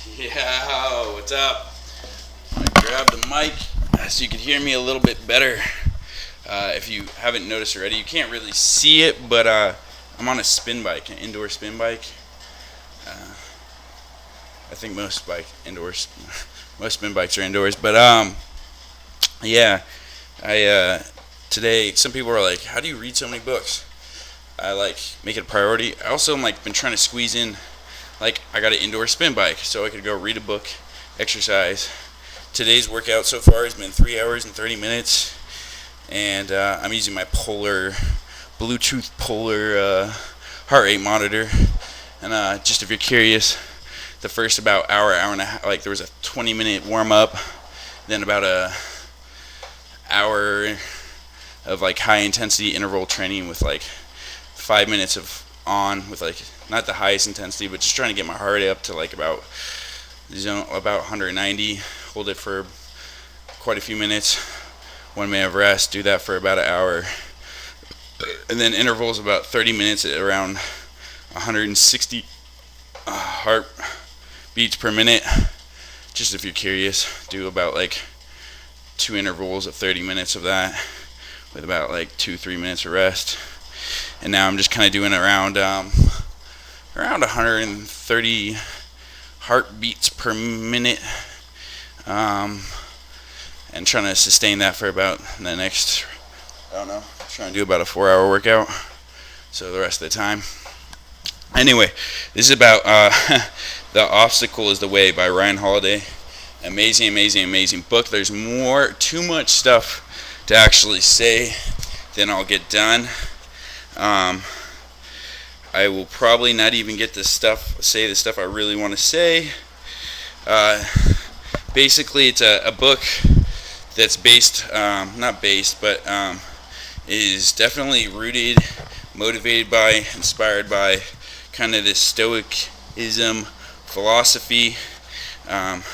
Yeah, what's up? I'm gonna grab the mic so you can hear me a little bit better. If you haven't noticed already, you can't really see it, but I'm on a spin bike, an indoor spin bike. I think most spin bikes are indoors, but yeah. I today some people are like, "How do you read so many books?" I make it a priority. I also been trying to squeeze in. I got an indoor spin bike, so I could go read a book, exercise. Today's workout so far has been 3 hours and 30 minutes, and I'm using my Bluetooth Polar heart rate monitor. And just if you're curious, the first about hour and a half, there was a 20-minute warm up, then about a hour of high intensity interval training with 5 minutes of on with not the highest intensity, but just trying to get my heart rate up to about 190. Hold it for quite a few minutes. 1 minute of rest. Do that for about an hour, and then intervals about 30 minutes at around 160 heart beats per minute. Just if you're curious, do about 2 intervals of 30 minutes of that with about 2-3 minutes of rest. And now I'm just kind of doing around 130 heartbeats per minute, and trying to sustain that for about the next, trying to do about a 4-hour workout, so the rest of the time. Anyway, this is about The Obstacle is the Way by Ryan Holiday. Amazing book. There's too much stuff to actually say than I'll get done. I will probably not even get say the stuff I really want to say. Basically, it's a book that's is definitely rooted, motivated by, inspired by kind of this Stoicism philosophy. And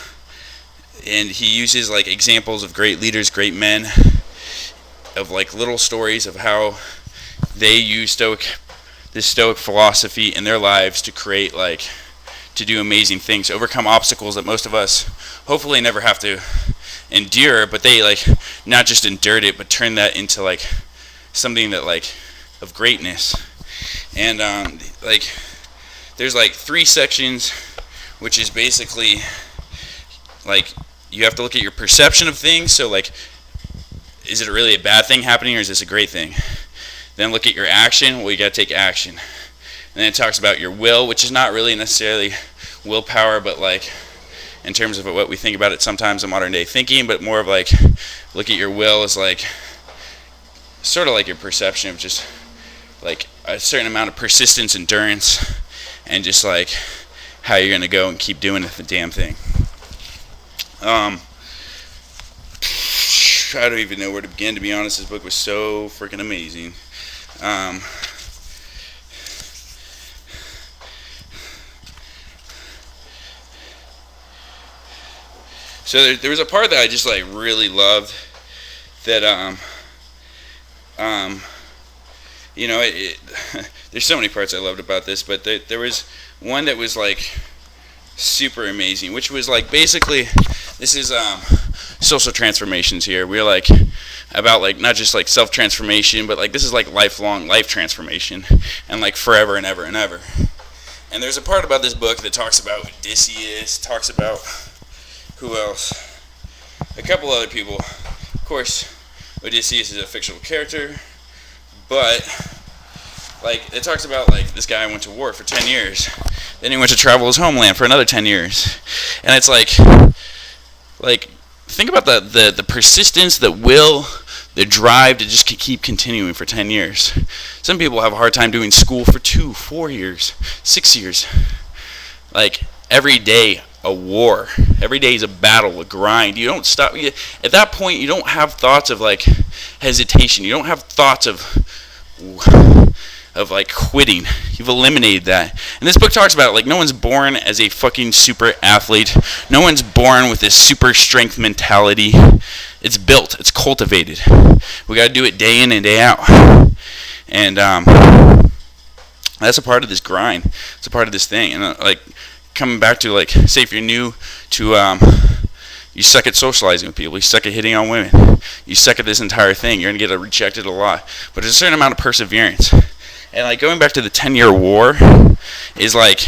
he uses examples of great leaders, great men, of little stories of how they use this Stoic philosophy in their lives to create to do amazing things, overcome obstacles that most of us hopefully never have to endure, but they not just endured it, but turned that into something that of greatness. And there's 3 sections, which is basically you have to look at your perception of things. So is it really a bad thing happening, or is this a great thing? Then look at your action. Well, you got to take action. And then it talks about your will, which is not really necessarily willpower, but in terms of what we think about it sometimes in modern day thinking, but more of look at your will as sort of your perception of just a certain amount of persistence, endurance, and just how you're going to go and keep doing the damn thing. I don't even know where to begin, to be honest. This book was so freaking amazing. So there was a part that I just really loved, that there's so many parts I loved about this, but there was one that was super amazing, which was basically, this is social transformations here. We're about not just self-transformation, but this is lifelong life transformation, and forever and ever and ever. And there's a part about this book that talks about Odysseus, talks about who else? A couple other people. Of course, Odysseus is a fictional character, but it talks about this guy went to war for 10 years. Then he went to travel his homeland for another 10 years. And it's think about the persistence, the will, the drive to just keep continuing for 10 years. Some people have a hard time doing school for 2, 4 years, 6 years. Every day a war. Every day is a battle, a grind. You don't stop. At that point, you don't have thoughts of hesitation. You don't have thoughts of quitting. You've eliminated that. And this book talks about no one's born as a fucking super athlete. No one's born with this super strength mentality. It's built. It's cultivated. We got to do it day in and day out. And that's a part of this grind. It's a part of this thing. And coming back to, like, say if you're new to, you suck at socializing with people, you suck at hitting on women, you suck at this entire thing, you're going to get rejected a lot. But there's a certain amount of perseverance. And, like, going back to the 10-year war is, like,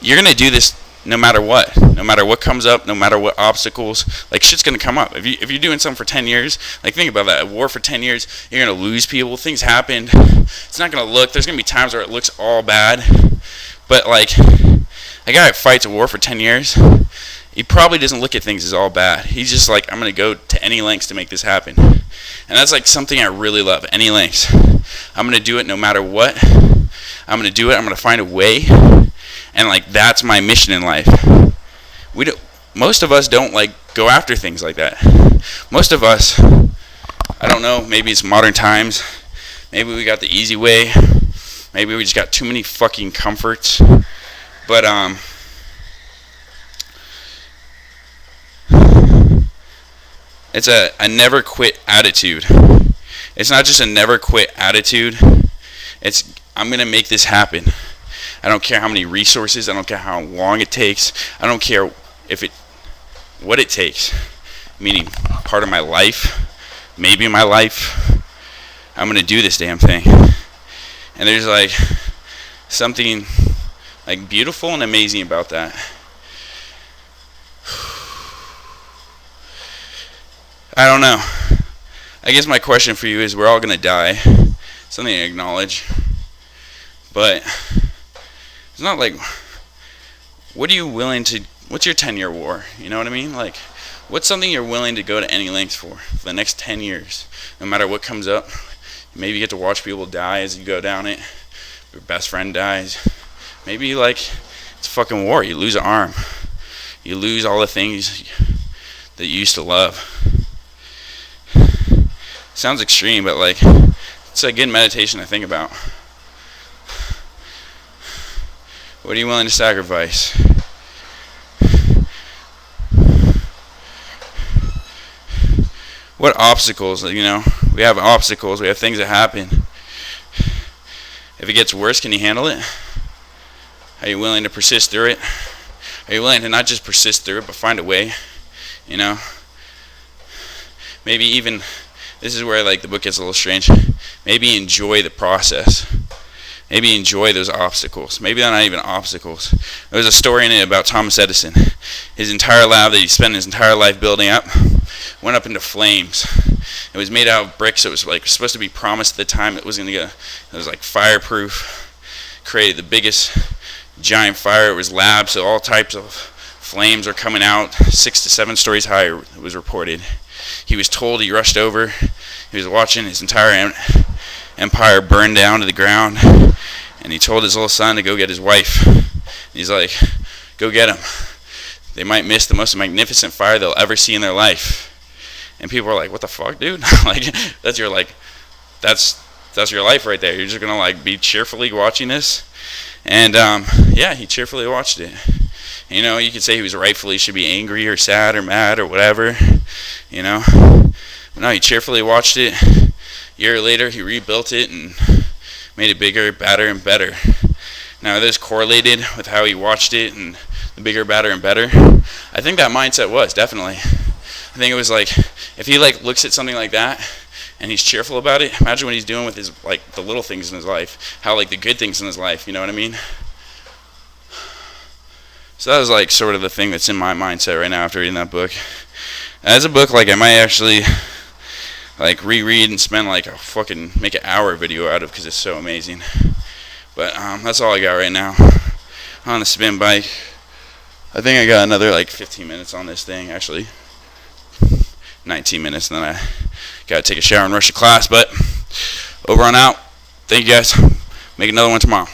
you're going to do this no matter what comes up, no matter what obstacles, like, shit's going to come up. If you're doing something for 10 years, like, think about that, a war for 10 years, you're going to lose people, things happen, it's not going to look, there's going to be times where it looks all bad, but, like, a guy that fights a war for 10 years, he probably doesn't look at things as all bad. He's just like, I'm going to go to any lengths to make this happen. And that's, like, something I really love, any lengths. I'm going to do it no matter what. I'm going to do it. I'm going to find a way. And, like, that's my mission in life. Most of us don't, like, go after things like that. Most of us, I don't know, maybe it's modern times. Maybe we got the easy way. Maybe we just got too many fucking comforts. But, it's a never quit attitude. It's not just a never quit attitude. It's, I'm going to make this happen. I don't care how many resources, I don't care how long it takes, I don't care what it takes. Meaning part of my life, maybe my life, I'm going to do this damn thing. And there's, like, something, like, beautiful and amazing about that. I don't know. I guess my question for you is, we're all going to die. Something to acknowledge. But it's not like, what's your 10-year war? You know what I mean? Like, what's something you're willing to go to any lengths for the next 10 years? No matter what comes up. Maybe you get to watch people die as you go down it. Your best friend dies. Maybe, like, it's a fucking war. You lose an arm. You lose all the things that you used to love. Sounds extreme, but, like, it's a good meditation to think about. What are you willing to sacrifice? What obstacles, you know? We have obstacles, we have things that happen. If it gets worse, can you handle it? Are you willing to persist through it? Are you willing to not just persist through it, but find a way? You know? Maybe even, this is where, like, the book gets a little strange. Maybe enjoy the process. Maybe enjoy those obstacles. Maybe they're not even obstacles. There was a story in it about Thomas Edison. His entire lab that he spent his entire life building up went up into flames. It was made out of bricks. It was, like, supposed to be promised at the time it was going to get. It was, like, fireproof. Created the biggest giant fire. It was lab, so all types of flames are coming out. 6 to 7 stories high, it was reported. He was told, he rushed over. He was watching his entire empire burn down to the ground. And he told his little son to go get his wife. And he's like, go get him. They might miss the most magnificent fire they'll ever see in their life. And people are like, what the fuck, dude? Like, that's your life right there. You're just gonna, like, be cheerfully watching this. And yeah, he cheerfully watched it. You know, you could say he was rightfully should be angry or sad or mad or whatever, you know. But no, he cheerfully watched it. A year later, he rebuilt it and made it bigger, badder, and better. Now, this correlated with how he watched it and the bigger, badder, and better. I think that mindset was, definitely. I think it was like, if he, like, looks at something like that and he's cheerful about it, imagine what he's doing with his, like, the little things in his life. How, like, the good things in his life, you know what I mean? So that was, like, sort of the thing that's in my mindset right now after reading that book. As a book, like, I might actually, like, reread and spend, like, make an hour video out of, because it's so amazing. But that's all I got right now on the spin bike. I think I got another, like, 15 minutes on this thing, actually 19 minutes, and then I gotta take a shower and rush to class. But over and out. Thank you guys. Make another one tomorrow.